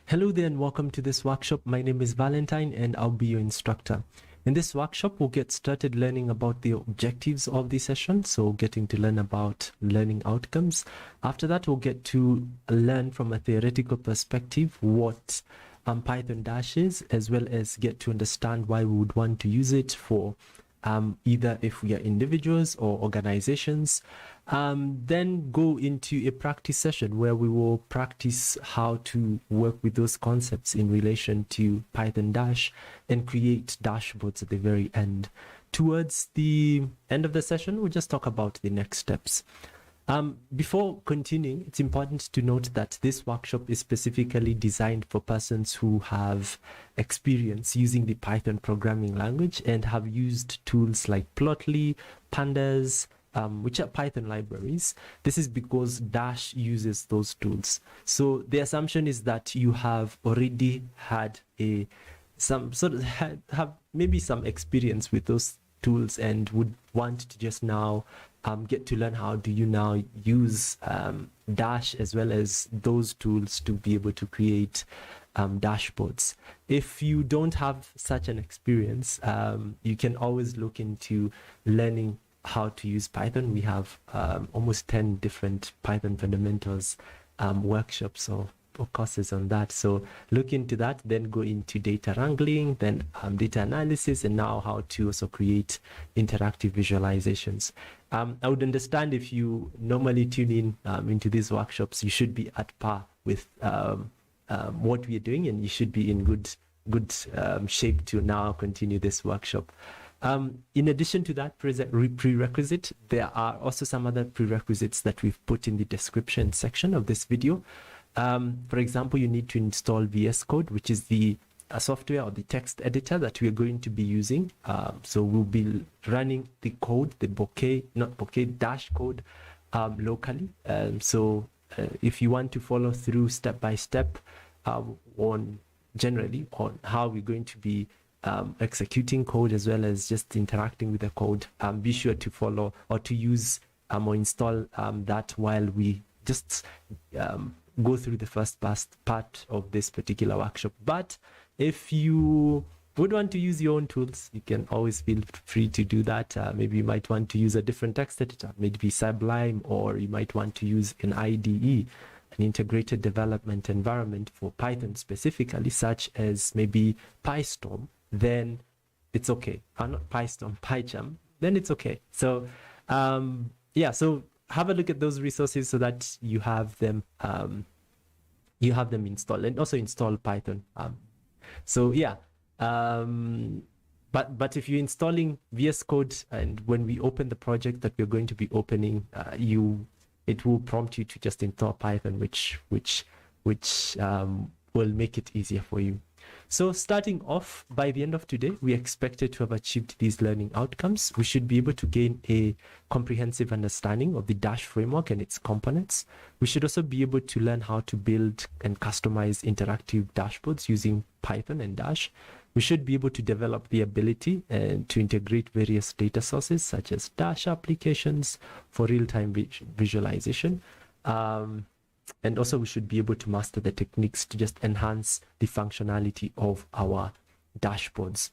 Hello there and welcome to this workshop. My name is Valentine and I'll be your instructor. In this workshop, we'll get started learning about the objectives of the session, so getting to learn about learning outcomes. After that, we'll get to learn from a theoretical perspective what Python Dash is, as well as get to understand why we would want to use it for either if we are individuals or organizations. Then go into a practice session where we will practice how to work with those concepts in relation to Python Dash and create dashboards at the very end. Towards the end of the session, we'll just talk about the next steps. Before continuing, it's important to note that this workshop is specifically designed for persons who have experience using the Python programming language and have used tools like Plotly, Pandas, which are Python libraries. This is because Dash uses those tools. So the assumption is that you have already had have maybe some experience with those tools and would want to just now get to learn how do you now use Dash as well as those tools to be able to create dashboards. If you don't have such an experience, you can always look into learning how to use Python. We have almost 10 different Python fundamentals workshops or courses on that. So look into that, then go into data wrangling, then data analysis, and now how to also create interactive visualizations. I would understand if you normally tune in into these workshops, you should be at par with what we are doing, and you should be in good shape to now continue this workshop. In addition to that prerequisite, there are also some other prerequisites that we've put in the description section of this video. For example, you need to install VS Code, which is the software or the text editor that we're going to be using. So we'll be running the code, the Dash code locally. So if you want to follow through step by step on how we're going to be executing code as well as just interacting with the code, be sure to follow or to use or install that while we just go through the first part of this particular workshop. But if you would want to use your own tools, you can always feel free to do that. Maybe you might want to use a different text editor, maybe Sublime, or you might want to use an IDE, an integrated development environment for Python specifically, such as maybe PyStorm. Then it's okay. Not PyStorm, PyCharm. Then it's okay. So so have a look at those resources so that you have them installed, and also install Python. But if you're installing VS Code, and when we open the project that we're going to be opening, it will prompt you to just install Python, which will make it easier for you. So starting off, by the end of today, we expected to have achieved these learning outcomes. We should be able to gain a comprehensive understanding of the Dash framework and its components. We should also be able to learn how to build and customize interactive dashboards using Python and Dash. We should be able to develop the ability to integrate various data sources such as Dash applications for real-time visualization. And also we should be able to master the techniques to just enhance the functionality of our dashboards.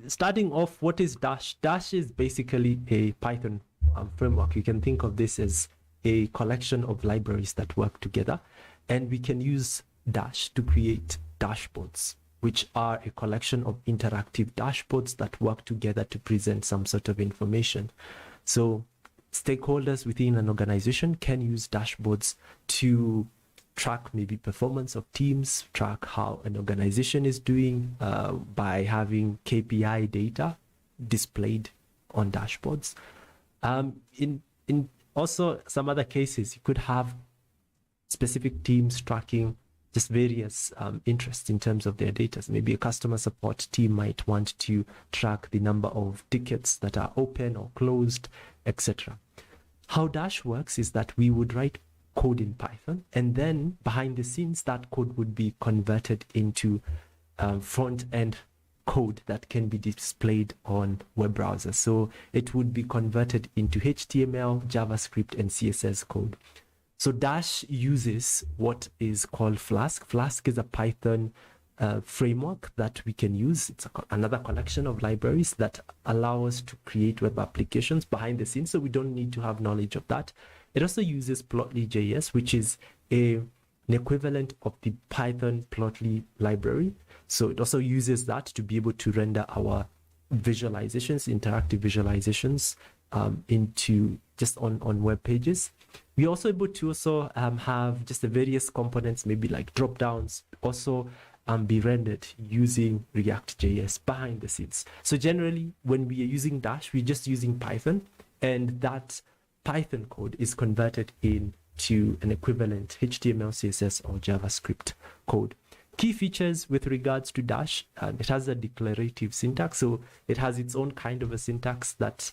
Starting off, what is Dash? Dash is basically a Python framework. You can think of this as a collection of libraries that work together, and we can use Dash to create dashboards, which are a collection of interactive dashboards that work together to present some sort of information. So stakeholders within an organization can use dashboards to track maybe performance of teams, track how an organization is doing by having KPI data displayed on dashboards. In also some other cases, you could have specific teams tracking just various interests in terms of their data. So maybe a customer support team might want to track the number of tickets that are open or closed, etc. How Dash works is that we would write code in Python, and then behind the scenes, that code would be converted into front-end code that can be displayed on web browsers. So it would be converted into HTML, JavaScript, and CSS code. So Dash uses what is called Flask. Flask is a Python framework that we can use. It's another collection of libraries that allow us to create web applications behind the scenes, so we don't need to have knowledge of that. It also uses Plotly.js, which is an equivalent of the Python Plotly library. So it also uses that to be able to render our visualizations, interactive visualizations, into just on web pages. We're also able to also have just the various components, maybe like drop downs, also be rendered using React.js behind the scenes. So generally, when we are using Dash, we're just using Python, and that Python code is converted into an equivalent HTML, CSS, or JavaScript code. Key features with regards to Dash, it has a declarative syntax, so it has its own kind of a syntax that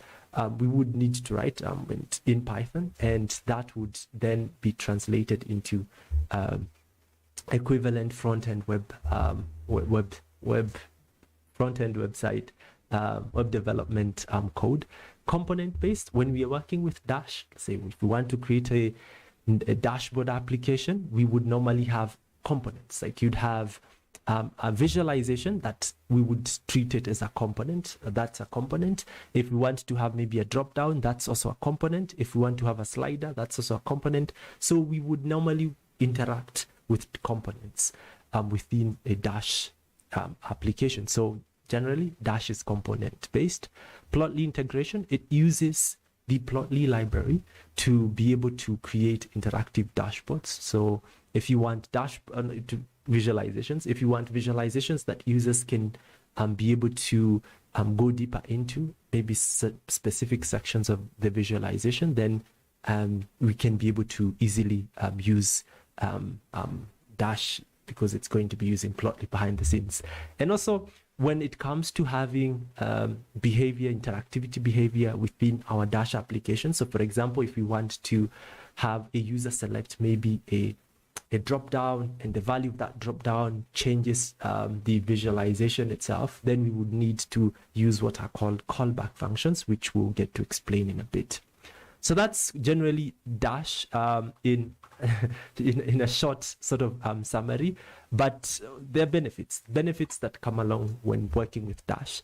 we would need to write in Python, and that would then be translated into equivalent front-end web front-end website web development code. Component-based, when we are working with Dash, say if we want to create a dashboard application, we would normally have components. Like you'd have a visualization that we would treat it as a component. That's a component. If we want to have maybe a drop down, that's also a component. If we want to have a slider, that's also a component. So we would normally interact with components within a Dash application. So generally, Dash is component based. Plotly integration, it uses the Plotly library to be able to create interactive dashboards. So if you want visualizations, if you want visualizations that users can be able to go deeper into, maybe specific sections of the visualization, then we can be able to easily use Dash, because it's going to be using Plotly behind the scenes. And also, when it comes to having interactivity behavior within our Dash application, so for example, if we want to have a user select maybe a drop down, and the value of that drop down changes the visualization itself, then we would need to use what are called callback functions, which we'll get to explain in a bit. So that's generally Dash in a short sort of summary, but there are benefits that come along when working with Dash.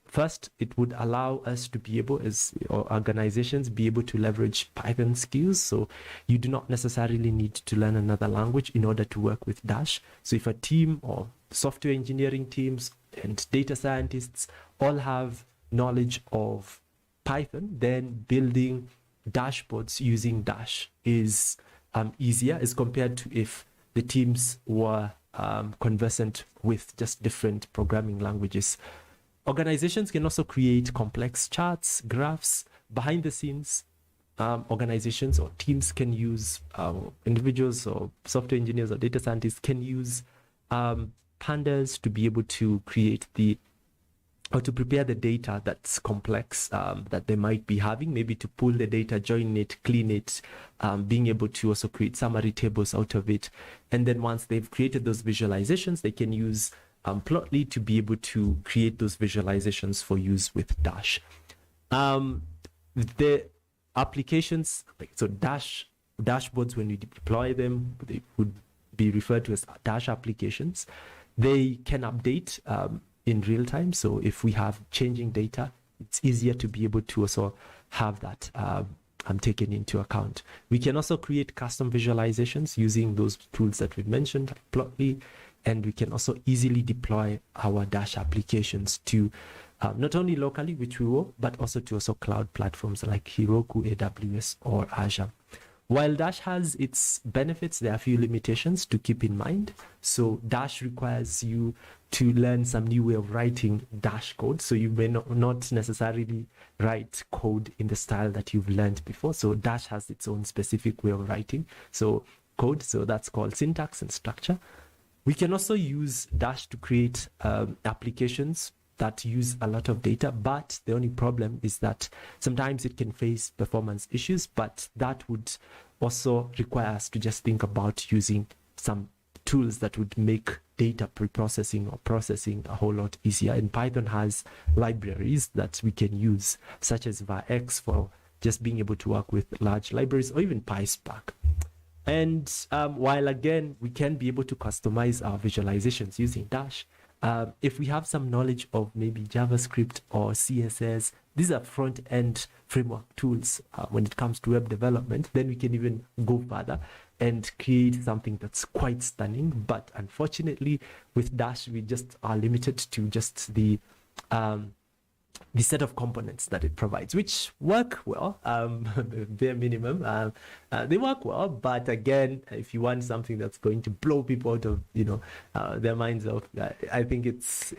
First, it would allow us to be able, as organizations, be able to leverage Python skills. So you do not necessarily need to learn another language in order to work with Dash. So if a team or software engineering teams and data scientists all have knowledge of Python, then building dashboards using Dash is easier as compared to if the teams were conversant with just different programming languages. Organizations can also create complex charts, graphs behind the scenes. Organizations or teams can use, individuals or software engineers or data scientists can use pandas to be able to create or to prepare the data that's complex that they might be having, maybe to pull the data, join it, clean it, being able to also create summary tables out of it. And then once they've created those visualizations, they can use Plotly to be able to create those visualizations for use with Dash. The applications, so dashboards, when you deploy them, they would be referred to as Dash applications. They can update in real time. So if we have changing data, it's easier to be able to also have that taken into account. We can also create custom visualizations using those tools that we've mentioned, like Plotly, and we can also easily deploy our Dash applications to not only locally, which we will, but also to cloud platforms like Heroku, AWS, or Azure. While Dash has its benefits, there are a few limitations to keep in mind. So Dash requires you to learn some new way of writing Dash code. So you may not necessarily write code in the style that you've learned before. So Dash has its own specific way of writing code. So that's called syntax and structure. We can also use Dash to create applications that use a lot of data, but the only problem is that sometimes it can face performance issues, but that would also require us to just think about using some tools that would make data pre-processing or processing a whole lot easier. And Python has libraries that we can use, such as VarX for just being able to work with large libraries or even PySpark. And while again, we can be able to customize our visualizations using Dash, if we have some knowledge of maybe JavaScript or CSS, these are front-end framework tools when it comes to web development, then we can even go further and create something that's quite stunning. But unfortunately, with Dash, we just are limited to just the set of components that it provides, which work well, bare minimum. They work well, but again, if you want something that's going to blow people out of their minds off, I think it's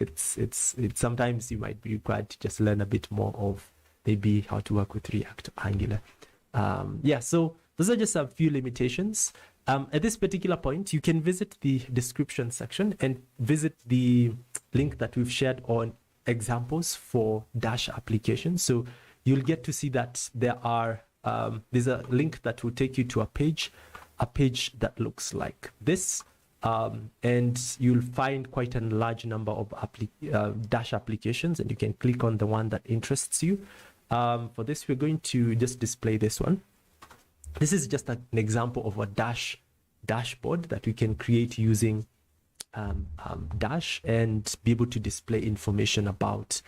sometimes you might be required to just learn a bit more of maybe how to work with React or Angular. Yeah, so those are just a few limitations. At this particular point, you can visit the description section and visit the link that we've shared on examples for Dash applications. So you'll get to see that there are there's a link that will take you to a page that looks like this, and you'll find quite a large number of Dash applications, and you can click on the one that interests you. For this, we're going to just display this one. This is just an example of a dashboard that we can create using Dash and be able to display information about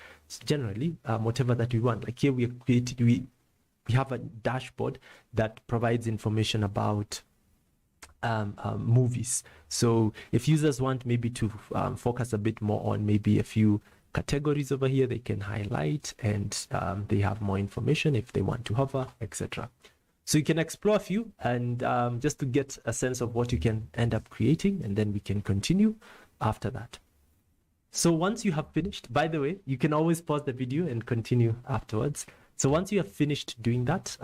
generally whatever that we want. Like here we have a dashboard that provides information about movies. So if users want maybe to focus a bit more on maybe a few categories over here, they can highlight, and they have more information if they want to hover, etc. So you can explore a few, and just to get a sense of what you can end up creating, and then we can continue after that. So once you have finished, by the way, you can always pause the video and continue afterwards. So once you have finished doing that,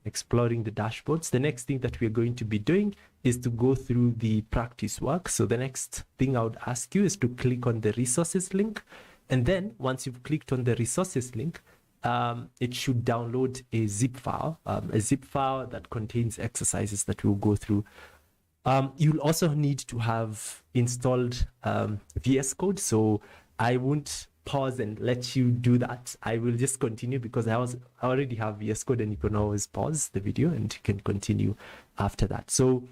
exploring the dashboards, the next thing that we're going to be doing is to go through the practice work. So the next thing I would ask you is to click on the resources link. And then once you've clicked on the resources link, it should download a zip file that contains exercises that we'll go through. You'll also need to have installed VS Code. So I won't pause and let you do that. I will just continue because I already have VS Code, and you can always pause the video and you can continue after that. So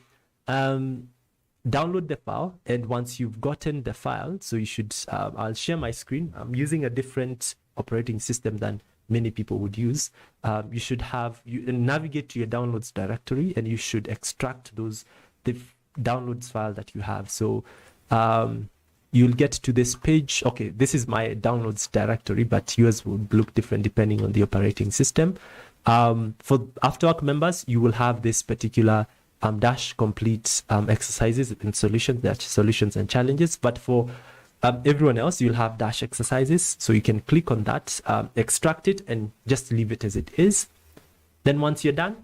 download the file, and once you've gotten the file, so you should, I'll share my screen. I'm using a different operating system than many people would use. You should navigate to your downloads directory, and you should extract the downloads file that you have. So you'll get to this page. Okay, this is my downloads directory, but yours would look different depending on the operating system. For Afterwork members, you will have this particular Dash complete exercises and solutions, Dash solutions and challenges. But for everyone else, you'll have Dash exercises. So you can click on that, extract it, and just leave it as it is. Then once you're done,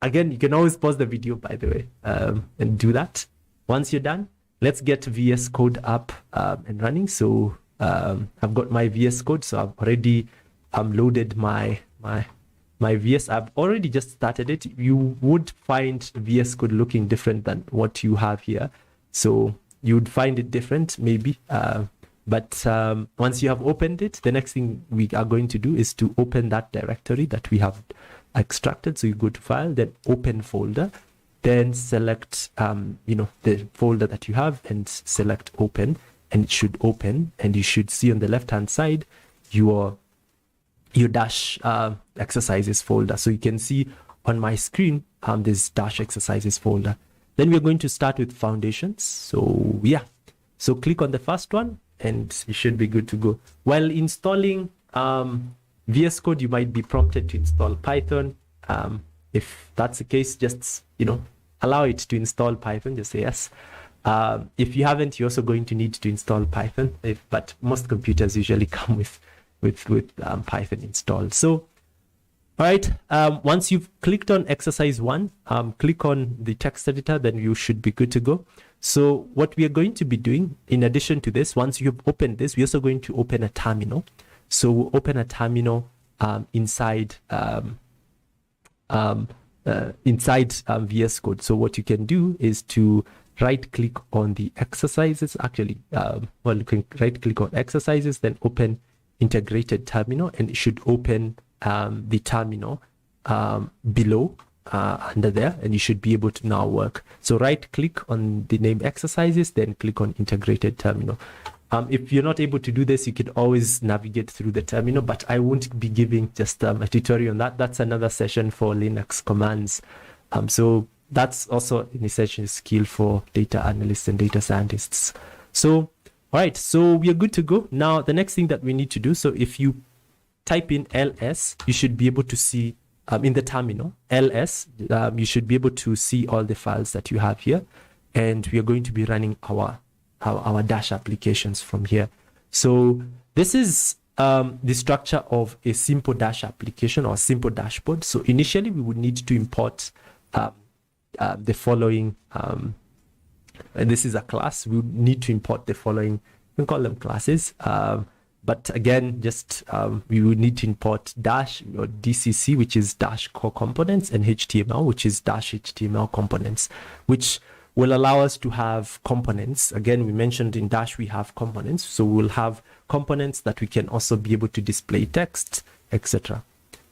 again, you can always pause the video, by the way, and do that. Once you're done, let's get VS Code up and running. So I've got my VS Code. So I've already loaded my VS. I've already just started it. You would find VS Code looking different than what you have here. So you would find it different maybe. But once you have opened it, the next thing we are going to do is to open that directory that we have extracted. So you go to File, then Open Folder, then select the folder that you have and select Open, and it should open, and you should see on the left hand side your Dash exercises folder. So you can see on my screen this Dash exercises folder. Then we're going to start with foundations. So yeah, so click on the first one and you should be good to go. While installing VS Code, you might be prompted to install Python. If that's the case, just allow it to install Python. Just say yes. If you haven't, you're also going to need to install Python. But most computers usually come with Python installed. So all right, once you've clicked on exercise 1, click on the text editor, then you should be good to go. So what we are going to be doing in addition to this, once you've opened this, we're also going to open a terminal. So we'll open a terminal inside VS Code. So what you can do is to right click on the exercises. Actually, you can right click on exercises, then open integrated terminal, and it should open the terminal below under there, and you should be able to now work. So right click on the name exercises, then click on integrated terminal. If you're not able to do this, you can always navigate through the terminal, but I won't be giving just a tutorial on that. That's another session for Linux commands. So that's also an essential skill for data analysts and data scientists. So, all right, so we are good to go. Now, the next thing that we need to do, so if you type in ls, you should be able to see in the terminal, ls, you should be able to see all the files that you have here. And we are going to be running our Dash applications from here. So this is the structure of a simple Dash application or simple dashboard. So initially we would need to import the following, and this is a class. We would need to import the following, we can call them classes. But again, just we would need to import Dash or DCC, which is Dash core components, and HTML, which is Dash HTML components, which will allow us to have components. Again, we mentioned in Dash we have components, so we'll have components that we can also be able to display text, etc.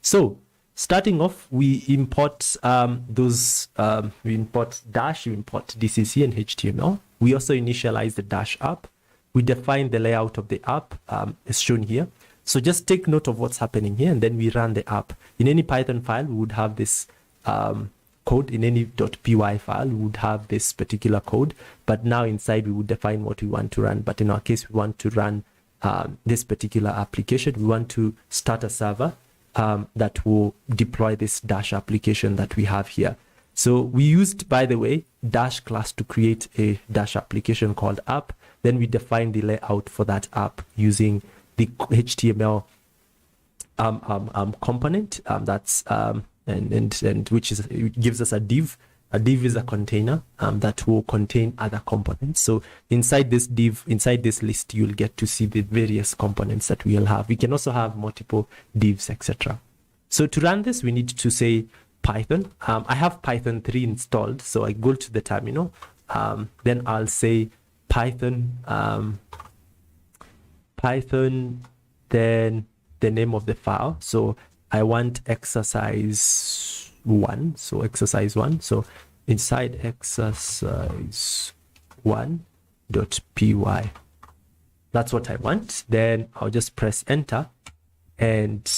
So starting off, we import we import Dash, we import DCC and HTML. We also initialize the Dash app. We define the layout of the app as shown here. So just take note of what's happening here, and then we run the app. In any Python file, we would have this code. In any .py file, we would have this particular code, but now inside we would define what we want to run. But in our case, we want to run this particular application. We want to start a server that will deploy this Dash application that we have here. So we used, by the way, Dash class to create a Dash application called app. Then we define the layout for that app using the HTML component that's and which is, it gives us a div. A div is a container that will contain other components. So inside this div, inside this list, you'll get to see the various components that we'll have. We can also have multiple divs, etc. So to run this, we need to say Python. I have Python 3 installed, so I go to the terminal. Then I'll say Python, then the name of the file. So I want exercise 1. So exercise 1. So inside exercise 1.py. That's what I want. Then I'll just press enter. And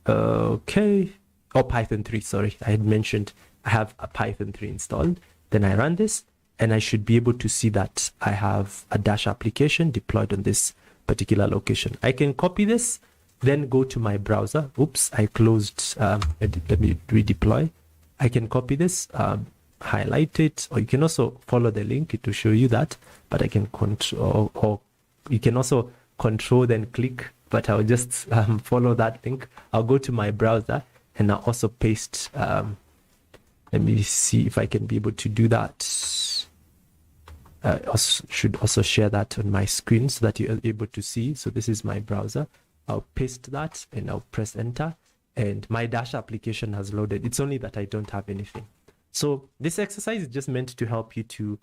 okay. Oh, Python 3, sorry. I had mentioned I have a Python 3 installed. Then I run this, and I should be able to see that I have a Dash application deployed on this particular location. I can copy this, then go to my browser. Oops, I closed. Let me redeploy. I can copy this, highlight it, or you can also follow the link. It will show you that. But I can control, or you can also control then click. But I'll just follow that link. I'll go to my browser, and I'll also paste. Let me see if I can be able to do that. Should also share that on my screen so that you're able to see. So this is my browser. I'll paste that and I'll press enter, and my Dash application has loaded. It's only that I don't have anything. So this exercise is just meant to help you to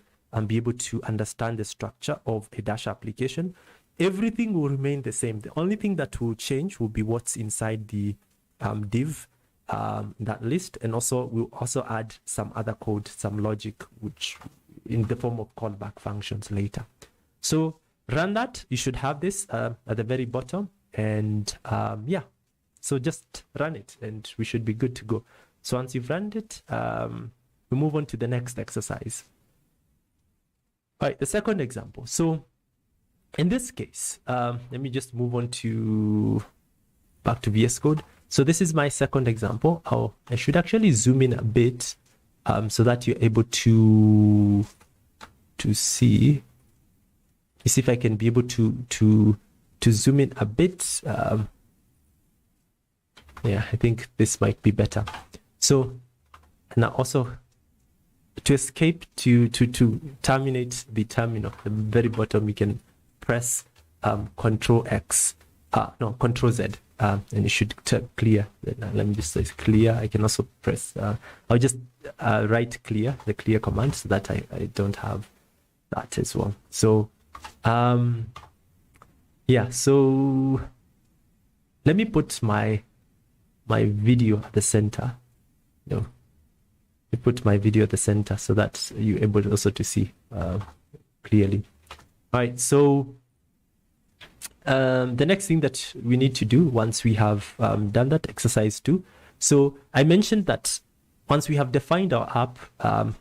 be able to understand the structure of a Dash application. Everything will remain the same. The only thing that will change will be what's inside the div, that list, and also we'll also add some other code, some logic, which in the form of callback functions later. So run that. You should have this at the very bottom, and yeah, so just run it and we should be good to go. So once you've run it, we move on to the next exercise. All right, the second example. So in this case, let me just move on to back to VS Code. So this is my second example. I should actually zoom in a bit so that you're able to see. You see if I can be able to zoom in a bit. Yeah, I think this might be better. So now also to escape, to terminate the terminal, at the very bottom, you can press Control X, no, Control Z, and it should clear. Let me just say clear. I can also press, I'll just write clear, the clear command, so that I don't have that as well. So, yeah, so let me put my my video at the center. No, I put my video at the center so that you're able also to see clearly. All right, so the next thing that we need to do once we have done that, exercise 2. So I mentioned that once we have defined our app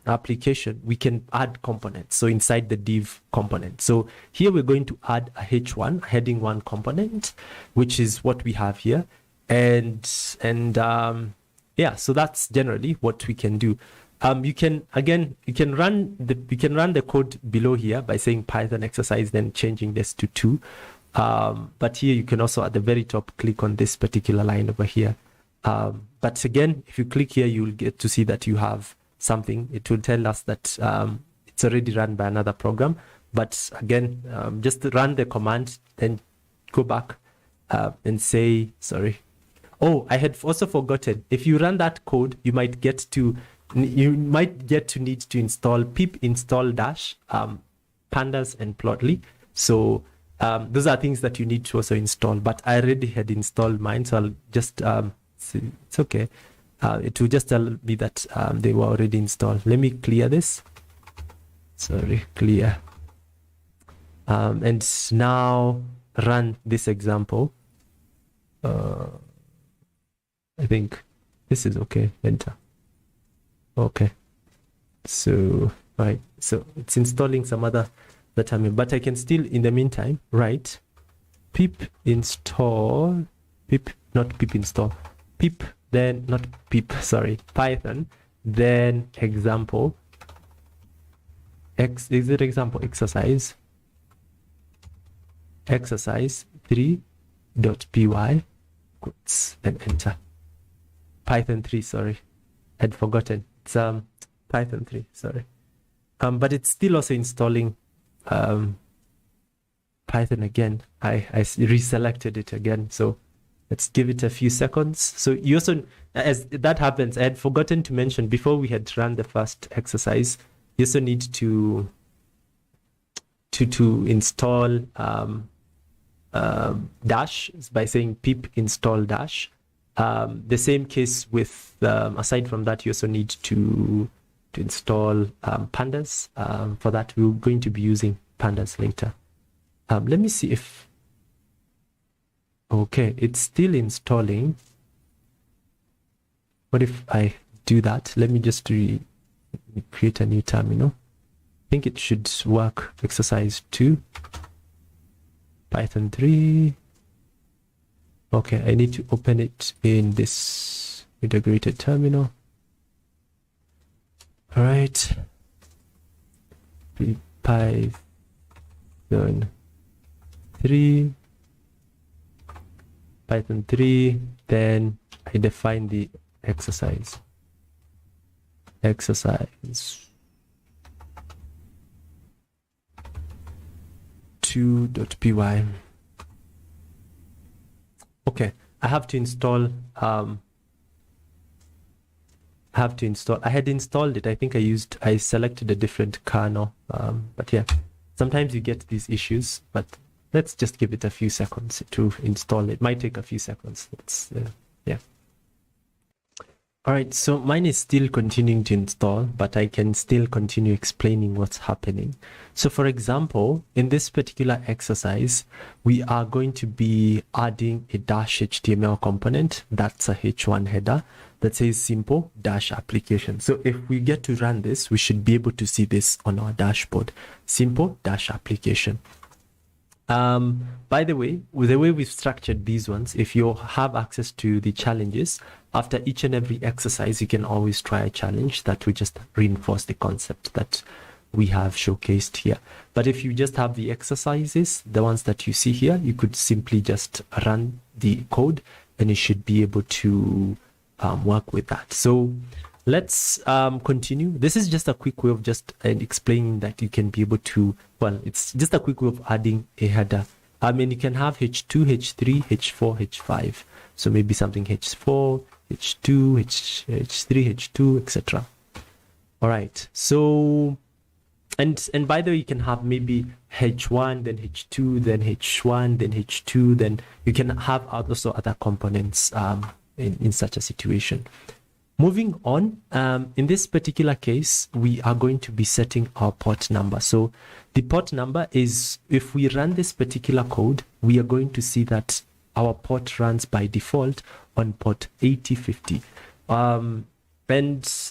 application, we can add components. So inside the div component. So here we're going to add a H1, heading 1 component, which is what we have here. And yeah, so that's generally what we can do. You can run the code below here by saying Python exercise, then changing this to 2. But here you can also at the very top click on this particular line over here. But again, if you click here, you'll get to see that you have something. It will tell us that it's already run by another program. But again, just run the command, then go back and say, sorry. Oh, I had also forgotten. If you run that code, you might get to need to install pip install dash pandas and plotly. So those are things that you need to also install. But I already had installed mine, so I'll just it's okay. It will just tell me that they were already installed. Let me clear this. Sorry, clear. And now run this example. I think this is okay. Enter. Okay. So right. So it's installing some other terminal, but I can still, in the meantime, write pip install pip, not pip install. Pip, then not pip, sorry, Python, then example exercise 3.py quotes and enter. Python 3, sorry, I'd forgotten. It's Python 3, sorry. But it's still also installing Python again. I reselected it again, so let's give it a few seconds. So you also, as that happens, I had forgotten to mention before we had run the first exercise, you also need to install dash by saying pip install dash. The same case with, aside from that, you also need to install pandas. For that, we're going to be using pandas later. Let me see if, okay, it's still installing. What if I do that? Let me just create a new terminal. I think it should work. Exercise 2, Python 3. Okay, I need to open it in this integrated terminal. All right. Python 3. Python 3, then I define the exercise 2.py. Okay, I have to install I had installed it. I think I selected a different kernel, but yeah, sometimes you get these issues, but let's just give it a few seconds to install. It might take a few seconds. Yeah. All right, so mine is still continuing to install, but I can still continue explaining what's happening. So for example, in this particular exercise, we are going to be adding a dash HTML component. That's a H1 header that says simple dash application. So if we get to run this, we should be able to see this on our dashboard. Simple dash application. By the way, with the way we've structured these ones, if you have access to the challenges, after each and every exercise, you can always try a challenge that will just reinforce the concept that we have showcased here. But if you just have the exercises, the ones that you see here, you could simply just run the code and you should be able to work with that. So let's continue. This is just a quick way of just explaining that you can be able to, well, it's just a quick way of adding a header. I mean, you can have H2, H3, H4, H5. So maybe something H4, H2, H3, H2, etc. All right. So, and by the way, you can have maybe H1, then H2, then H1, then H2, then you can have also other components in such a situation. Moving on, in this particular case, we are going to be setting our port number. So the port number is, if we run this particular code, we are going to see that our port runs by default on port 8050. And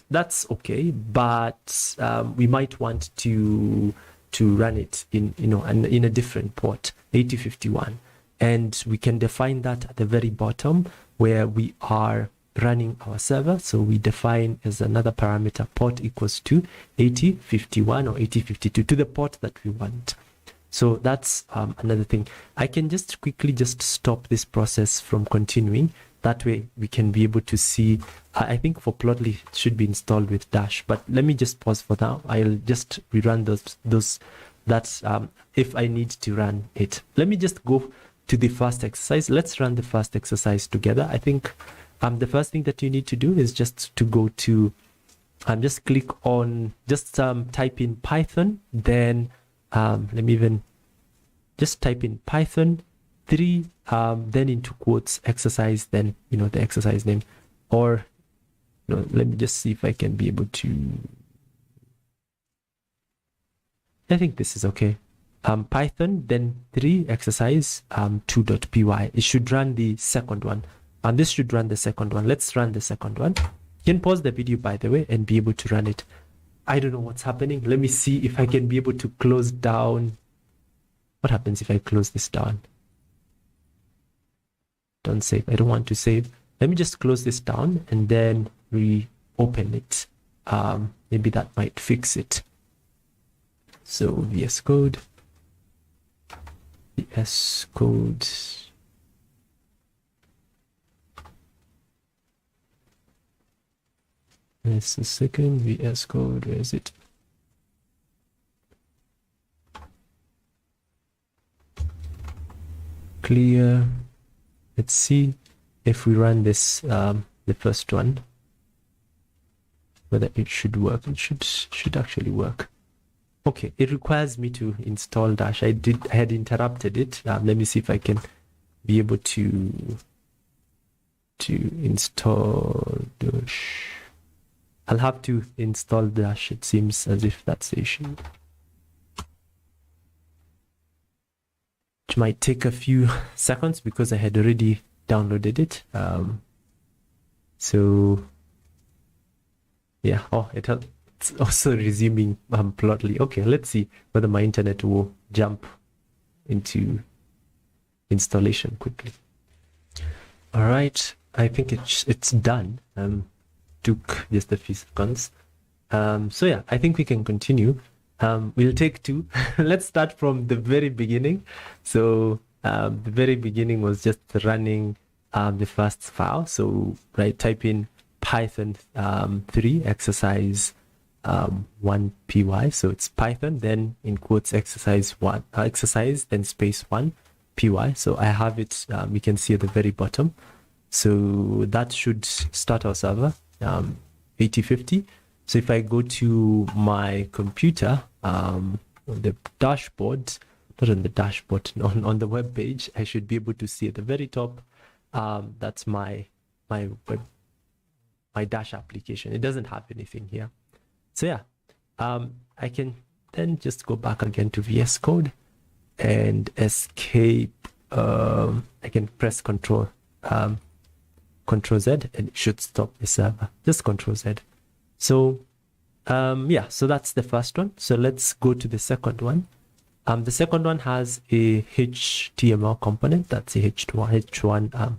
that's okay, but we might want to run it in a different port, 8051. And we can define that at the very bottom where we are running our server. So we define as another parameter port equals to 8051 or 8052 to the port that we want. So that's another thing. I can just quickly just stop this process from continuing. That way we can be able to see. I think for Plotly it should be installed with Dash, but let me just pause for now. I'll just rerun those if I need to run it. Let me just go to the first exercise. Let's run the first exercise together. I think the first thing that you need to do is just to go to just click on, just type in Python, then let me even just type in Python 3, then into quotes exercise, then the exercise name, or let me just see if I can be able to. I think this is okay. Python, then 3 exercise 2.py. It should run the second one, and this should run the second one. Let's run the second one. You can pause the video, by the way, and be able to run it. I don't know what's happening. Let me see if I can be able to close down. What happens if I close this down? Don't save. I don't want to save. Let me just close this down and then reopen it. Maybe that might fix it. So VS Code. VS Code. Just a second. VS Code. Where is it? Clear. Let's see if we run this, the first one, whether it should work. It should actually work. Okay, it requires me to install Dash. I had interrupted it. Let me see if I can be able to install Dash. I'll have to install Dash. It seems as if that's the issue. It might take a few seconds because I had already downloaded it. So yeah, it's also resuming Plotly. Okay, let's see whether my internet will jump into installation quickly. All right, I think it's done. Took just a few seconds. So yeah, I think we can continue. We'll take 2. Let's start from the very beginning. So the very beginning was just running the first file. So type in Python 3 exercise 1py. So it's Python, then in quotes exercise 1 exercise, then space 1 py. So I have it. You can see at the very bottom. So that should start our server 8050. So if I go to my computer, on the dashboard, not on the dashboard, on the web page, I should be able to see at the very top. That's my Dash application. It doesn't have anything here. So yeah, I can then just go back again to VS Code and escape. I can press Control Z and it should stop the server. Just Control Z. So yeah, so that's the first one. So let's go to the second one. The second one has a HTML component. That's a H1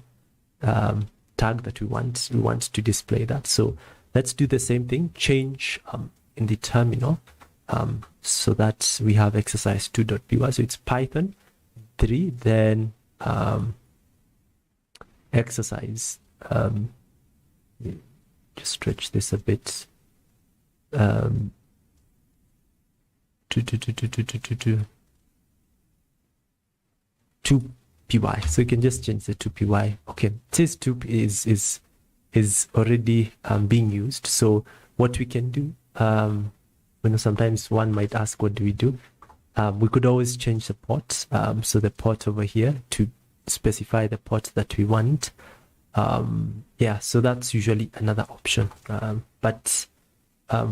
tag that we want to display that. So let's do the same thing. Change in the terminal so that we have exercise 2.py. So it's Python 3, then exercise. Just stretch this a bit. 2py. So you can just change the 2py. Okay, it says 2 is already being used. So what we can do, sometimes one might ask, what do? We could always change the port. So the port over here to specify the port that we want. Yeah, so that's usually another option. But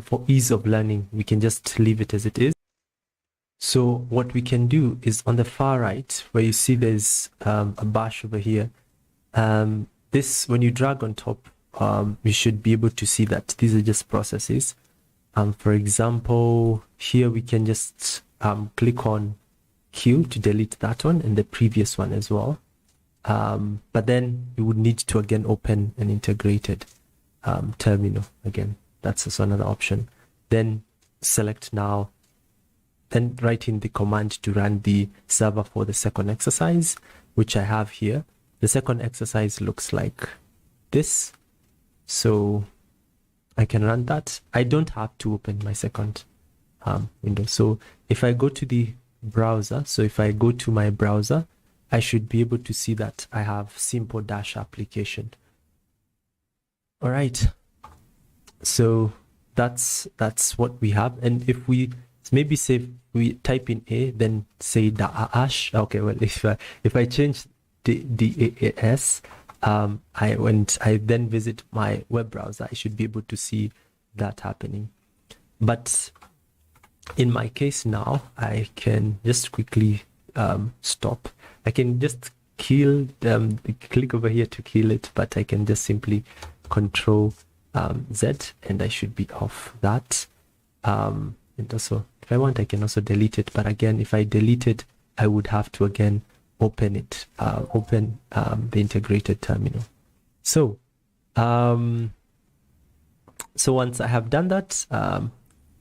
for ease of learning, we can just leave it as it is. So what we can do is on the far right, where you see there's a bash over here, this, when you drag on top, you should be able to see that these are just processes. For example, here we can just click on Q to delete that one and the previous one as well. But then you would need to again open an integrated terminal again. That's also another option. Then select now, then write in the command to run the server for the second exercise, which I have here. The second exercise looks like this. So I can run that. I don't have to open my second window. So if I go to the browser, so if I go to my browser, I should be able to see that I have simple dash application. All right. So that's what we have. And if we maybe say we type in A, then say dash. Okay, well, if I change the AAS, when I then visit my web browser, I should be able to see that happening. But in my case now, I can just quickly stop. I can just kill click over here to kill it, but I can just simply Control Z, and I should be off that. And also, if I want, I can also delete it. But again, if I delete it, I would have to again open it, open the integrated terminal. So, so once I have done that,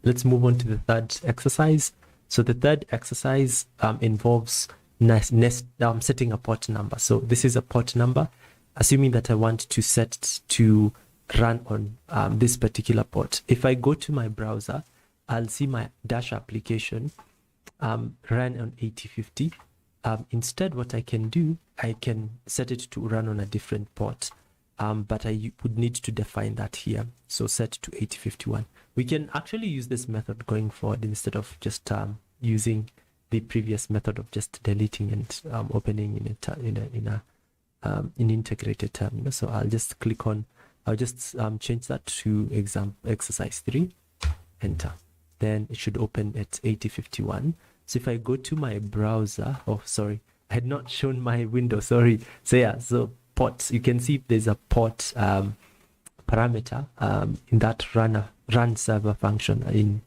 let's move on to the third exercise. So the third exercise involves setting a port number. So this is a port number, assuming that I want to set to run on this particular port. If I go to my browser, I'll see my Dash application run on 8050. Instead, what I can do, I can set it to run on a different port, but I would need to define that here. So set to 8051. We can actually use this method going forward instead of just using the previous method of just deleting and opening in an integrated terminal. So I'll just click on, I'll just change that to exercise 3, enter. Then it should open at 8051. So if I go to my browser, oh, sorry, I had not shown my window, sorry. So yeah, so ports, you can see there's a port parameter in that run server function in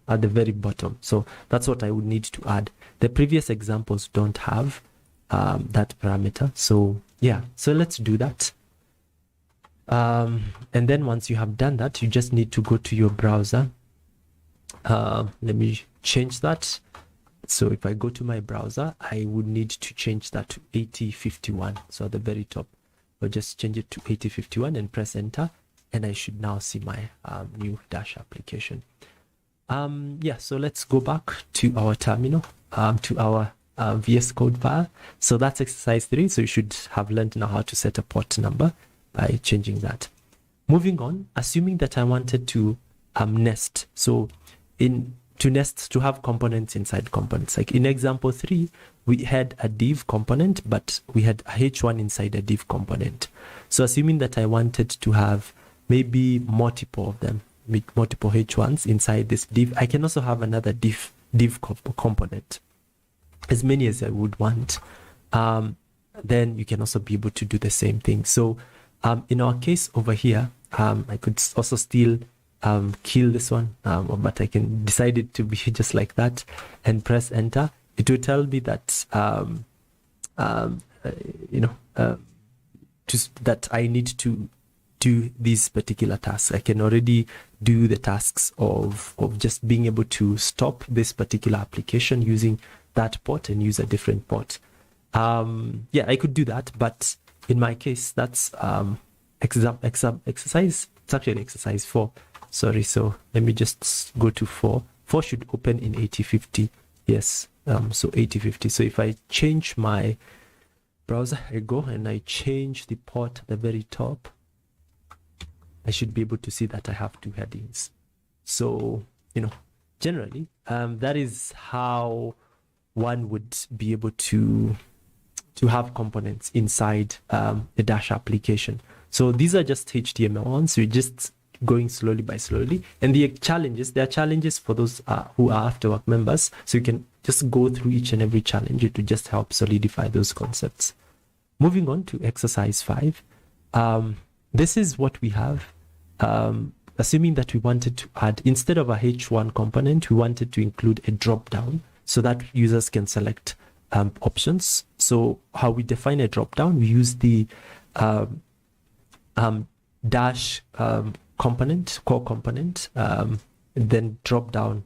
at the very bottom. So that's what I would need to add. The previous examples don't have that parameter. So yeah, so let's do that. And then once you have done that, you just need to go to your browser. Let me change that. So if I go to my browser, I would need to change that to 8051. So at the very top, I'll just change it to 8051 and press enter. And I should now see my new Dash application. Yeah, so let's go back to our terminal, to our VS Code file. So that's exercise 3. So you should have learned now how to set a port number by changing that. Moving on, assuming that I wanted to nest. So to nest, to have components inside components. Like in example 3, we had a div component, but we had a h1 inside a div component. So assuming that I wanted to have maybe multiple of them, multiple h1s inside this div, I can also have another div component, as many as I would want. Then you can also be able to do the same thing. So in our case over here, I could also still kill this one, but I can decide it to be just like that and press enter. It will tell me that that I need to do these particular tasks. I can already do the tasks of just being able to stop this particular application using that port and use a different port. Yeah, I could do that, but in my case, that's exercise. It's actually exercise 4. Sorry, so let me just go to 4. 4 should open in 8050. Yes, so 8050. So if I change my browser, I go and I change the port at the very top, I should be able to see that I have 2 headings. So, generally, that is how one would be able to to have components inside the Dash application. So these are just HTML ones. We're just going slowly by slowly. And there are challenges for those who are Afterwork members. So you can just go through each and every challenge to just help solidify those concepts. Moving on to exercise 5. This is what we have. Assuming that we wanted to add, instead of a H1 component, we wanted to include a drop down so that users can select options. So how we define a drop down, we use the dash component, core component, then drop down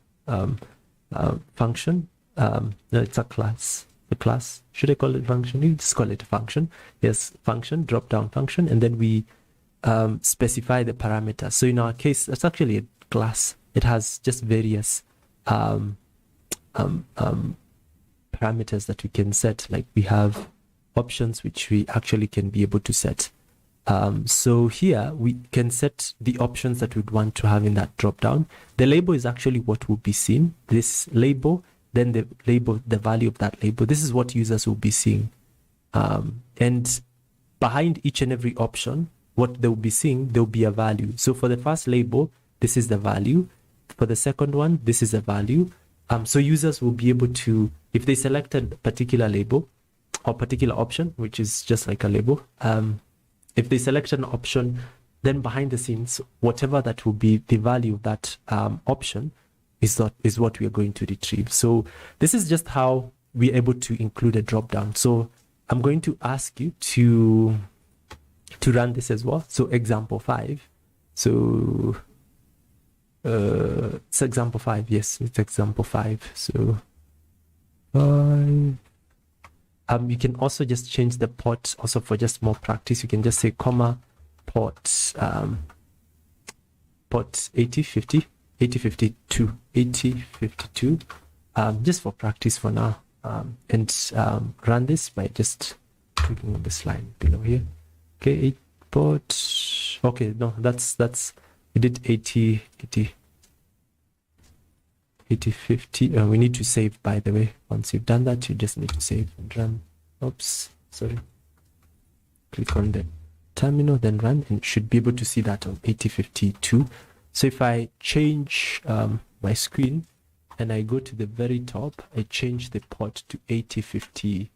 function. No, it's a class. The class, should I call it function? You just call it a function. Yes, function, drop down function, and then we specify the parameters. So in our case, it's actually a class. It has just various parameters that we can set. Like we have options which we actually can be able to set. So here we can set the options that we'd want to have in that drop down. The label is actually what will be seen. This label, then the label, the value of that label. This is what users will be seeing. And behind each and every option, what they'll be seeing, there'll be a value. So for the first label, this is the value. For the second one, this is the value. So users will be able to, if they selected a particular label or particular option, which is just like a label, if they select an option, then behind the scenes, whatever that will be the value of that option is what we are going to retrieve. So this is just how we're able to include a drop down. So I'm going to ask you to run this as well. So example 5. So it's example 5. Yes, it's example 5. So you can also just change the port also for just more practice. You can just say comma port 8052 just for practice for now, and run this by just clicking on this line below here. Okay, 8 port. Okay, no, that's we did 80 50. We need to save, by the way. Once you've done that, you just need to save and run. Oops, sorry. Click on the terminal, then run, and you should be able to see that on 8052. So if I change my screen and I go to the very top, I change the port to 8052,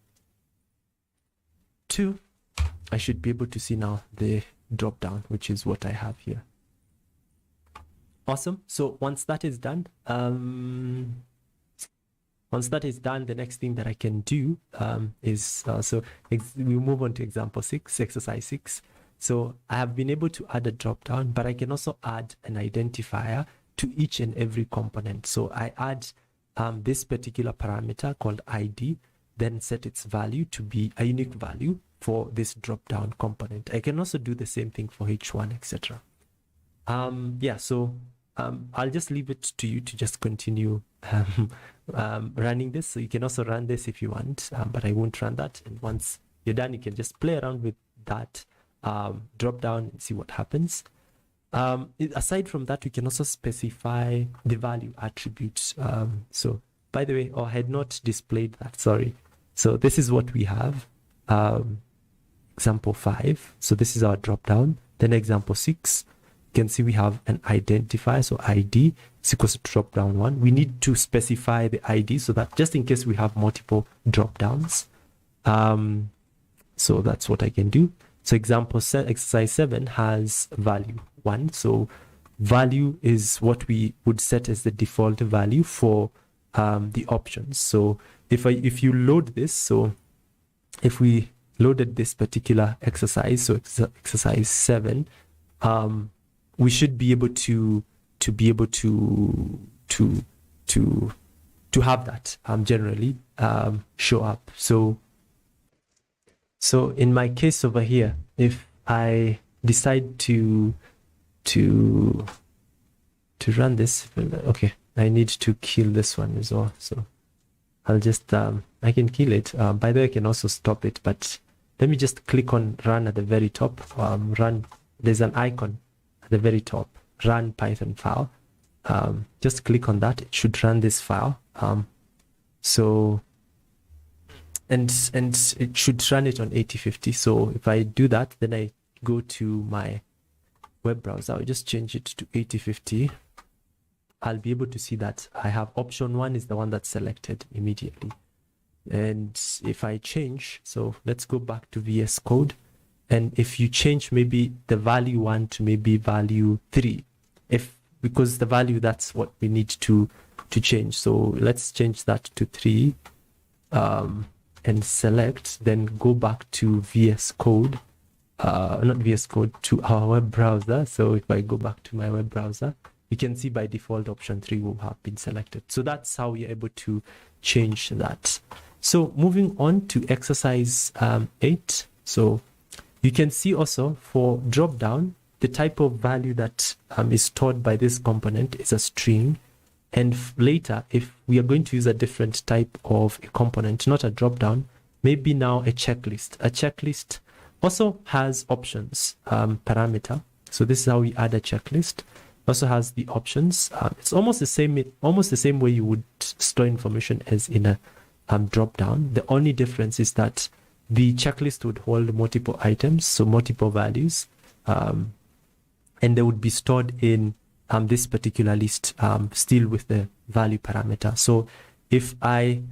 I should be able to see now the drop down, which is what I have here. Awesome. So once that is done, the next thing that I can do is we move on to example 6, exercise 6. So I have been able to add a drop down, but I can also add an identifier to each and every component. So I add this particular parameter called ID, then set its value to be a unique value for this drop down component. I can also do the same thing for H1, etc. Yeah, so I'll just leave it to you to just continue running this. So you can also run this if you want, but I won't run that. And once you're done, you can just play around with that drop down and see what happens. Aside from that, we can also specify the value attributes. So by the way, I had not displayed that, sorry. So this is what we have. Example 5. So this is our drop down. Then example 6. You can see we have an identifier, so ID is equals to drop down 1. We need to specify the ID so that just in case we have multiple drop downs. So that's what I can do. So exercise 7 has value 1. So value is what we would set as the default value for the options. So if you load this, so if we loaded this particular exercise, so exercise 7, we should be able to have that generally show up. So in my case over here, if I decide to run this, okay, I need to kill this one as well. So I'll just I can kill it. By the way, I can also stop it, but let me just click on run at the very top. Run, there's an icon at the very top, run Python file. Just click on that. It should run this file. So and it should run it on 8050. So if I do that, then I go to my web browser, I'll just change it to 8050. I'll be able to see that I have option 1 is the one that's selected immediately. And if I change, so let's go back to VS Code, and if you change maybe the value 1 to maybe value 3, because the value, that's what we need to change. So let's change that to 3, and select, then go back to VS Code, not VS Code, to our web browser. So if I go back to my web browser, you can see by default option 3 will have been selected. So that's how you're able to change that. So moving on to exercise 8. So you can see also for drop down, the type of value that is stored by this component is a string. And later, if we are going to use a different type of a component, not a drop down, maybe now a checklist. A checklist also has options parameter. So this is how we add a checklist. Also has the options. It's almost the same way you would store information as in a drop down. The only difference is that the checklist would hold multiple items, so multiple values, and they would be stored in this particular list, still with the value parameter. So if I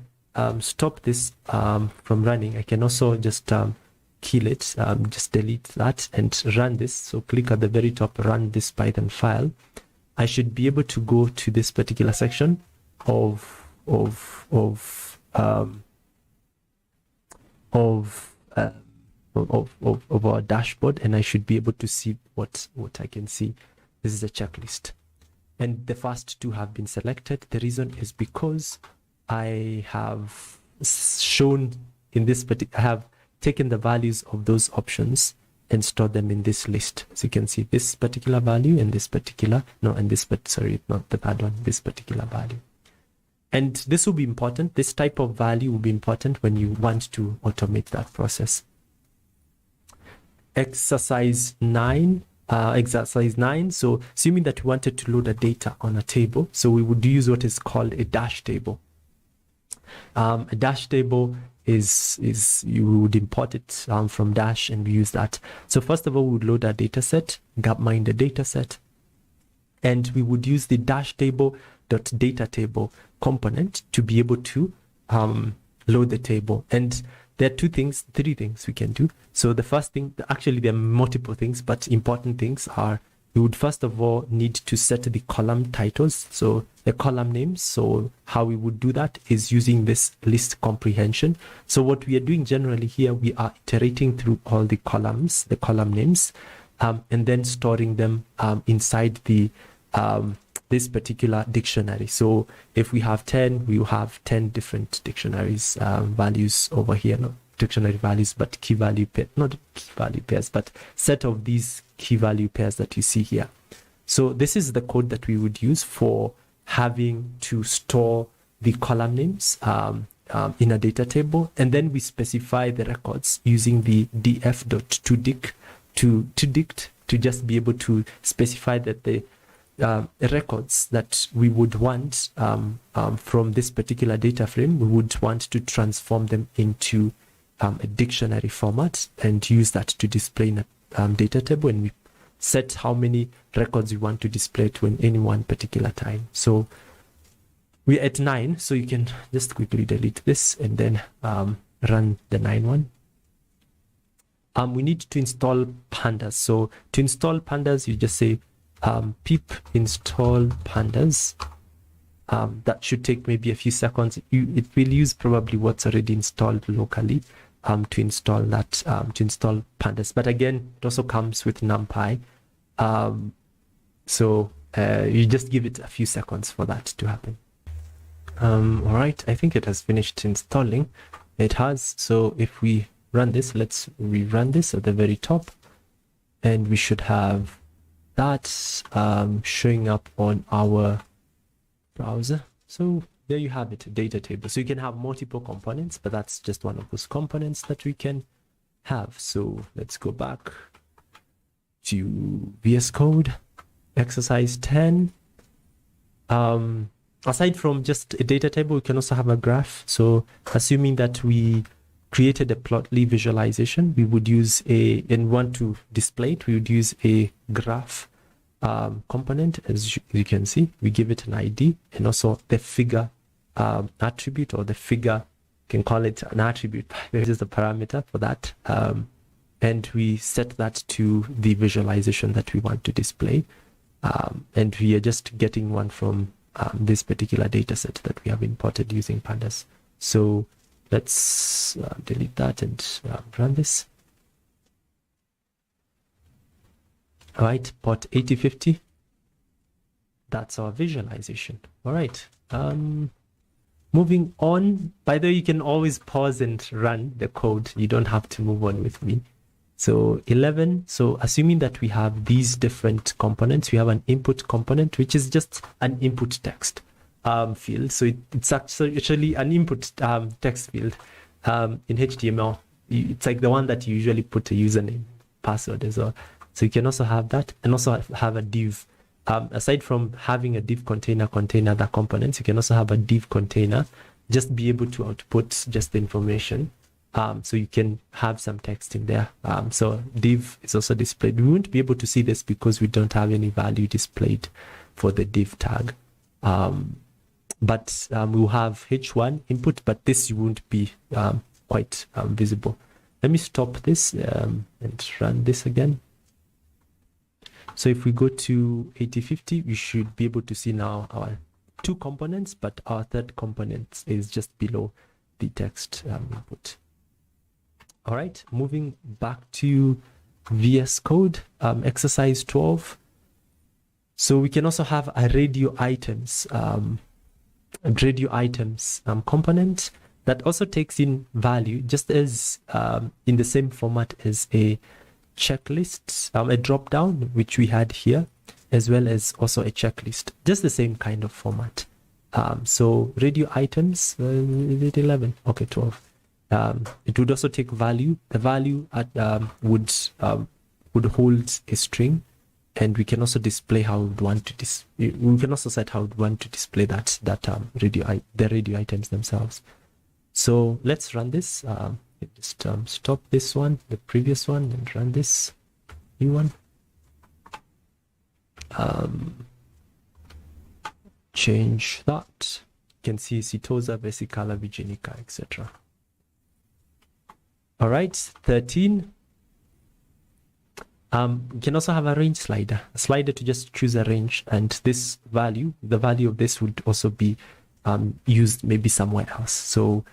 stop this from running, I can also just kill it, just delete that and run this. So click at the very top, run this Python file. I should be able to go to this particular section of our dashboard, and I should be able to see what I can see. This is a checklist, and the first two have been selected. The reason is because I have shown in this particular, I have taken the values of those options and stored them in this list. As you can see, this particular value and this particular, sorry, not the bad one, this particular value. And this will be important. This type of value will be important when you want to automate that process. Exercise 9. So assuming that we wanted to load a data on a table, so we would use what is called a dash table. A dash table is you would import it from Dash, and we use that. So first of all, we would load our data set, gapmind the data set, and we would use the dash table.data table component to be able to load the table. And there are three things we can do. So the first thing, actually there are multiple things, but important things are, we would first of all need to set the column titles, so the column names. So how we would do that is using this list comprehension. So what we are doing generally here, we are iterating through all the columns, the column names, and then storing them inside the this particular dictionary. So if we have 10, we will have 10 different dictionaries values over here. No dictionary values, but key value pair, not key value pairs, but set of these key value pairs that you see here. So this is the code that we would use for having to store the column names in a data table, and then we specify the records using the df.toDict to just be able to specify that the records that we would want from this particular data frame, we would want to transform them into a dictionary format and use that to display in a data table, and we set how many records we want to display to any one particular time. So we're at 9, so you can just quickly delete this and then run the 9 one. We need to install pandas. So to install pandas, you just say pip install pandas. That should take maybe a few seconds. It will use probably what's already installed locally to install that, to install pandas. But again, it also comes with NumPy. So you just give it a few seconds for that to happen. All right, I think it has finished installing. It has. So if we run this, let's rerun this at the very top, and we should have that showing up on our browser. So there you have it, data table. So you can have multiple components, but that's just one of those components that we can have. So let's go back to VS Code, exercise 10. Aside from just a data table, we can also have a graph. So assuming that we created a Plotly visualization, we would use and want to display it, we would use a graph component. As you can see, we give it an ID and also the figure attribute, or the figure, you can call it an attribute, this is the parameter for that, and we set that to the visualization that we want to display, and we are just getting one from this particular data set that we have imported using pandas. So let's delete that and run this. All right, port 8050. That's our visualization. All right. Moving on. By the way, you can always pause and run the code. You don't have to move on with me. So 11. So assuming that we have these different components, we have an input component, which is just an input text field. So it's actually an input text field in HTML. It's like the one that you usually put a username, password as well. So you can also have that, and also have a div. Aside from having a div container contain other components, you can also have a div container just be able to output just the information. So you can have some text in there. So div is also displayed. We won't be able to see this because we don't have any value displayed for the div tag. But we'll have h1 input, but this won't be quite visible. Let me stop this and run this again. So if we go to 8050, we should be able to see now our two components, but our third component is just below the text input. All right, moving back to VS Code, exercise 12. So we can also have a radio items component that also takes in value, just as in the same format as a checklist, a drop down, which we had here, as well as also a checklist, just the same kind of format. So radio items, is it 11? Okay, 12. It would also take value. The value would hold a string, and we can also display how we want to we can also set how we want to display the radio items themselves. So let's run this. Just stop this one, the previous one, and run this new one. Change that. You can see Setosa, Versicolor, Virginica, etc. All right, 13. You can also have a range slider, a slider to just choose a range, and this value, the value of this would also be used maybe somewhere else. So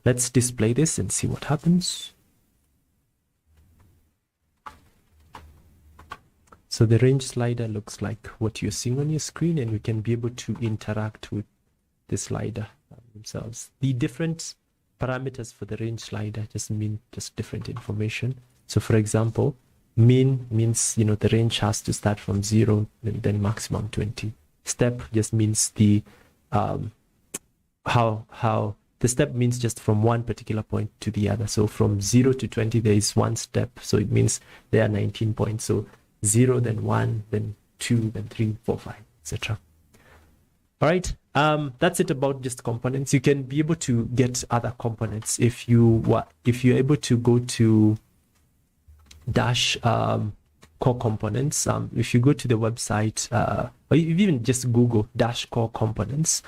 let's display this and see what happens. So the range slider looks like what you're seeing on your screen, and we can be able to interact with the slider themselves. The different parameters for the range slider just mean just different information. So for example, min means, you know, the range has to start from 0 and then maximum 20. Step just means the the step means just from one particular point to the other. So from 0 to 20, there is one step. So it means there are 19 points. So 0, then 1, then 2, then 3, 4, 5, etc. All right. That's it about just components. You can be able to get other components if you're able to go to Dash core components. If you go to the website, or even just Google Dash core components,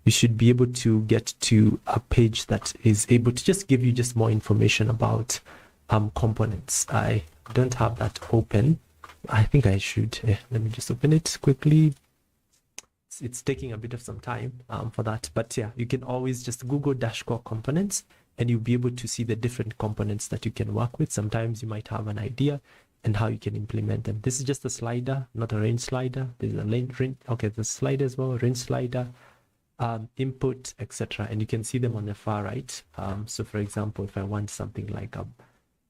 you should be able to get to a page that is able to just give you just more information about components. I don't have that open. I think I should. Let me just open it quickly. It's taking a bit of some time for that, but yeah, you can always just Google Dash core components, and you'll be able to see the different components that you can work with. Sometimes you might have an idea and how you can implement them. This is just a slider, not a range slider. There's a range, okay, the slider as well, range slider, input, etc. And you can see them on the far right. So for example, if I want something like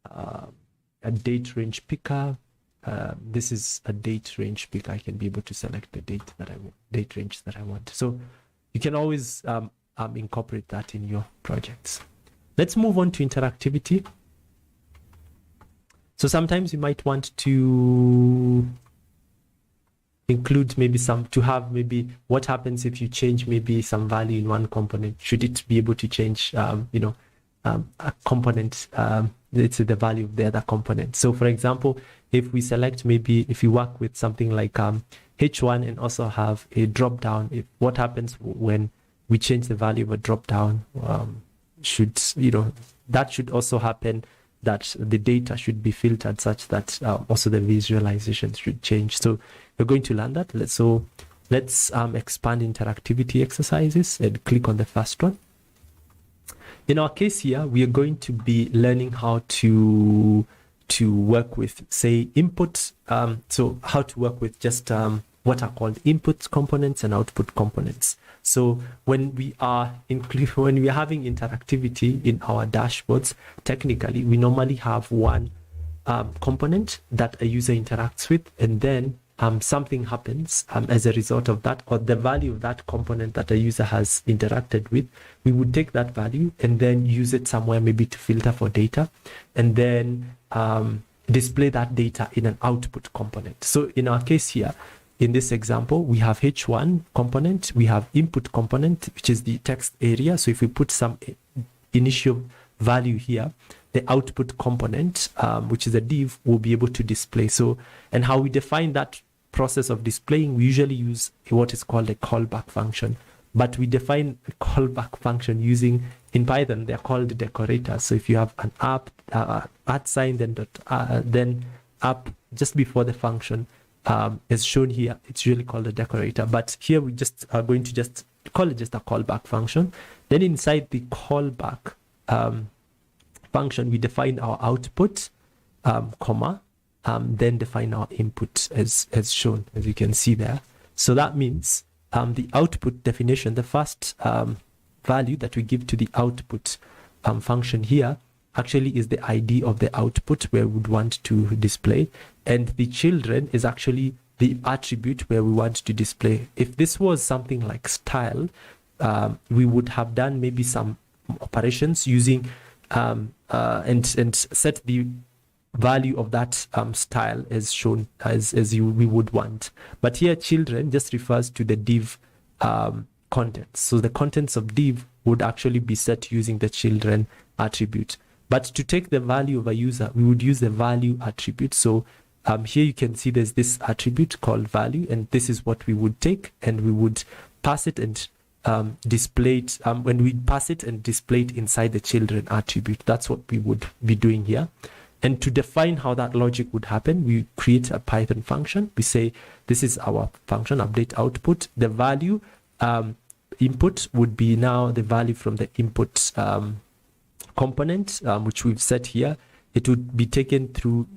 a date range picker, this is a date range picker. I can be able to select the date range that I want. So you can always incorporate that in your projects. Let's move on to interactivity. So sometimes you might want to include maybe maybe what happens if you change maybe some value in one component. Should it be able to change, a component, let's say the value of the other component. So for example, if we select, maybe if you work with something like H1 and also have a drop down, what happens when we change the value of a drop down, should, that should also happen, that the data should be filtered such that also the visualization should change. So we're going to learn that. Let's expand interactivity exercises and click on the first one. In our case here, we are going to be learning how to work with, say, input. So how to work with just what are called input components and output components. So when we are having interactivity in our dashboards, technically we normally have one component that a user interacts with, and then something happens as a result of that, or the value of that component that a user has interacted with. We would take that value and then use it somewhere, maybe to filter for data, and then display that data in an output component. So in our case here, in this example, we have H1 component, we have input component, which is the text area. So if we put some initial value here, the output component, which is a div, will be able to display. So, and how we define that process of displaying, we usually use what is called a callback function. But we define a callback function using, in Python, they're called decorators. So if you have an app, @ sign, then app just before the function, is shown here, it's usually called a decorator. But here we just are going to just call it just a callback function. Then inside the callback function, we define our output, comma, then define our input as shown, as you can see there. So that means the output definition, the first value that we give to the output function here, actually is the ID of the output where we would want to display, and the children is actually the attribute where we want to display. If this was something like style, we would have done maybe some operations using and set the value of that style as shown as we would want. But here children just refers to the div contents. So the contents of div would actually be set using the children attribute. But to take the value of a user, we would use the value attribute. So here you can see there's this attribute called value, and this is what we would take, and we would pass it and display it. When we pass it and display it inside the children attribute, that's what we would be doing here. And to define how that logic would happen, we create a Python function. We say, this is our function, update output. The value input would be now the value from the input component, which we've set here. It would be taken through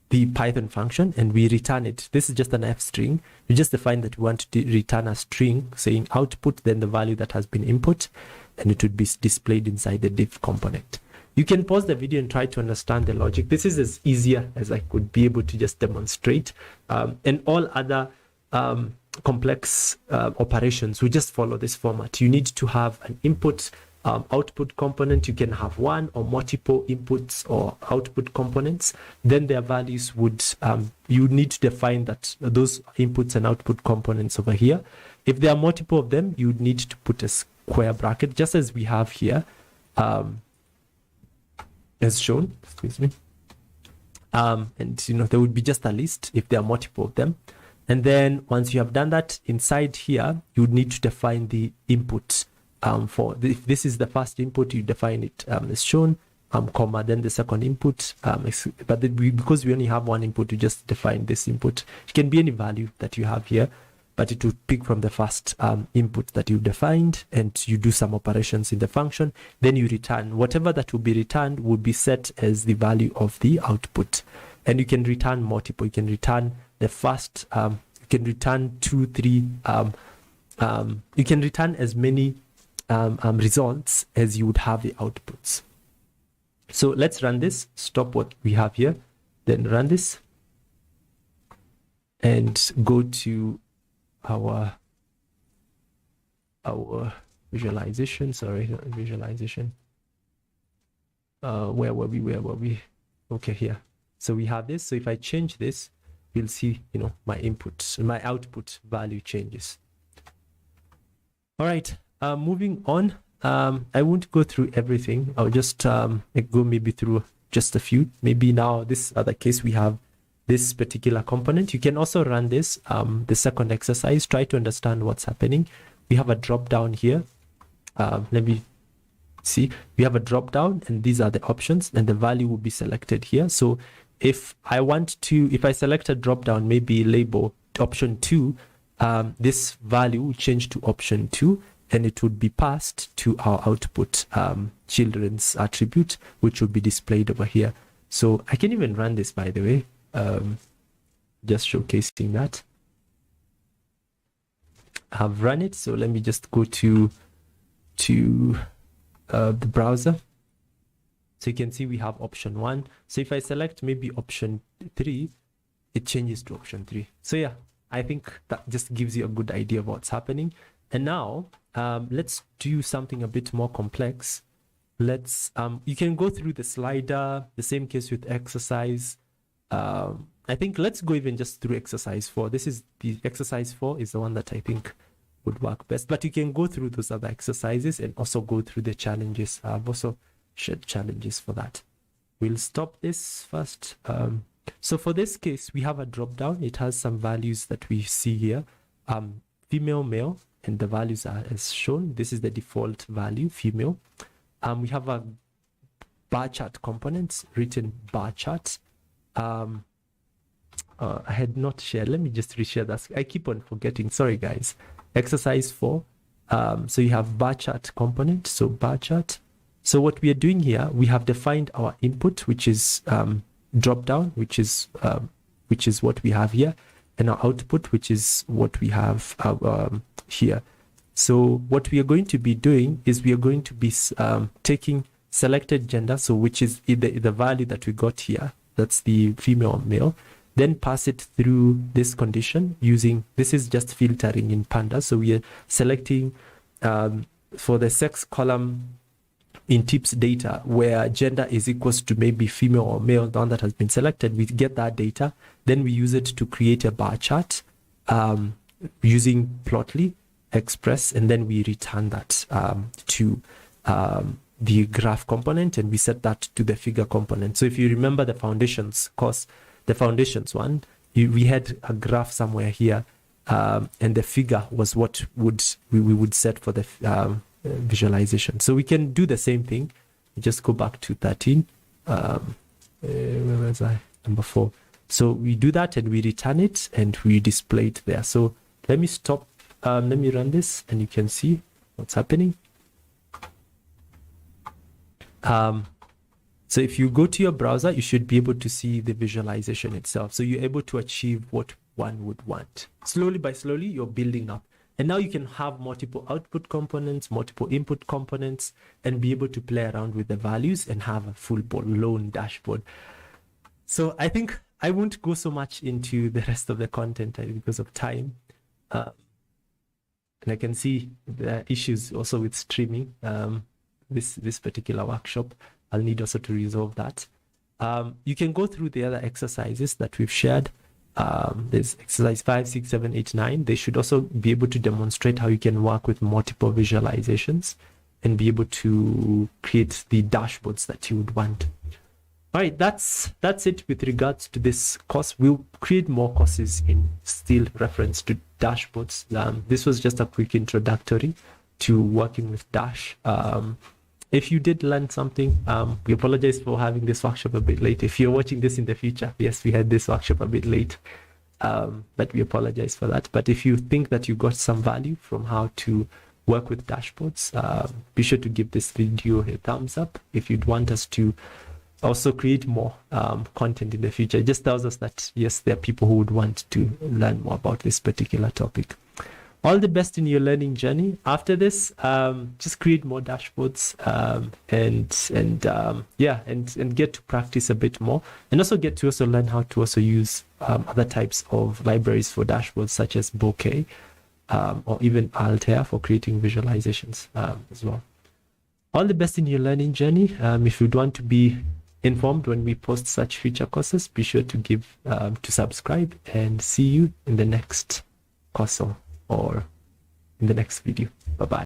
the Python function, and we return it. This is just an F string. We just define that we want to return a string saying output, then the value that has been input, and it would be displayed inside the div component. You can pause the video and try to understand the logic. This is as easier as I could be able to just demonstrate. And all other complex operations, we just follow this format. You need to have an input output component. You can have one or multiple inputs or output components. Then their values would, you need to define that those inputs and output components over here. If there are multiple of them, you would need to put a square bracket, just as we have here, as shown, excuse me. And there would be just a list if there are multiple of them. And then once you have done that, inside here, you would need to define the input. If this is the first input, you define it as shown, comma, then the second input. But because we only have one input, you just define this input. It can be any value that you have here, but it would pick from the first input that you defined, and you do some operations in the function. Then you return whatever that will be returned will be set as the value of the output. And you can return multiple. You can return the first. You can return 2, 3. You can return as many results as you would have the outputs. So let's run this, stop what we have here, then run this, and go to our visualization. Sorry, not visualization. Where were we? Okay, here. So we have this. So if I change this, you'll see, my input, my output value changes. All right. Moving on, I won't go through everything. I'll just go maybe through just a few. Maybe now this other case, we have this particular component. You can also run this, the second exercise, try to understand what's happening. We have a drop down here. Let me see. We have a drop down and these are the options and the value will be selected here. So if I select a drop down, maybe label option 2, this value will change to option 2 and it would be passed to our output children's attribute, which will be displayed over here. So I can even run this, by the way, just showcasing that. I've run it. So let me just go to the browser. So you can see we have option 1. So if I select maybe option 3, it changes to option 3. So yeah, I think that just gives you a good idea of what's happening. And now let's do something a bit more complex. Let's you can go through the slider, the same case with exercise. I think let's go even just through exercise 4. This is the exercise 4 is the one that I think would work best, but you can go through those other exercises and also go through the challenges. I've also shared challenges for that. We'll stop this first. So for this case, we have a drop down. It has some values that we see here, female, male, and the values are as shown. This is the default value, female. We have a bar chart components, written bar chart. I had not shared. Let me just reshare that. I keep on forgetting. Sorry, guys. Exercise 4. So you have bar chart component. So bar chart. So what we are doing here, we have defined our input, which is drop down, which is what we have here, and our output, which is what we have here. So what we are going to be doing is we are going to be taking selected gender, so which is the value that we got here, that's the female or male, then pass it through this condition using, this is just filtering in Panda. So we are selecting for the sex column in tips data where gender is equals to maybe female or male, the one that has been selected. We get that data, then we use it to create a bar chart using Plotly Express, and then we return that to the graph component, and we set that to the figure component. So if you remember the foundations course, the foundations one, we had a graph somewhere here, and the figure was what we would set for the visualization. So we can do the same thing. Just go back to 13. Where was I? Number 4. So we do that and we return it and we display it there. So let me stop. Let me run this and you can see what's happening. So if you go to your browser, you should be able to see the visualization itself. So you're able to achieve what one would want. Slowly by slowly, you're building up. And now you can have multiple output components, multiple input components, and be able to play around with the values and have a full-blown dashboard. So I think I won't go so much into the rest of the content because of time. And I can see the issues also with streaming this particular workshop. I'll need also to resolve that. You can go through the other exercises that we've shared. There's exercise 5, 6, 7, 8, 9. They should also be able to demonstrate how you can work with multiple visualizations and be able to create the dashboards that you would want. All right, that's it with regards to this course. We'll create more courses in still reference to dashboards. This was just a quick introductory to working with Dash. If you did learn something, we apologize for having this workshop a bit late. If you're watching this in the future, yes, we had this workshop a bit late, but we apologize for that. But if you think that you got some value from how to work with dashboards, be sure to give this video a thumbs up. If you'd want us to also create more content in the future, it just tells us that, yes, there are people who would want to learn more about this particular topic. All the best in your learning journey. After this, just create more dashboards and get to practice a bit more, and also get to also learn how to also use other types of libraries for dashboards such as Bokeh or even Altair for creating visualizations as well. All the best in your learning journey. If you'd want to be informed when we post such future courses, be sure to to subscribe, and see you in the next course or in the next video. Bye-bye.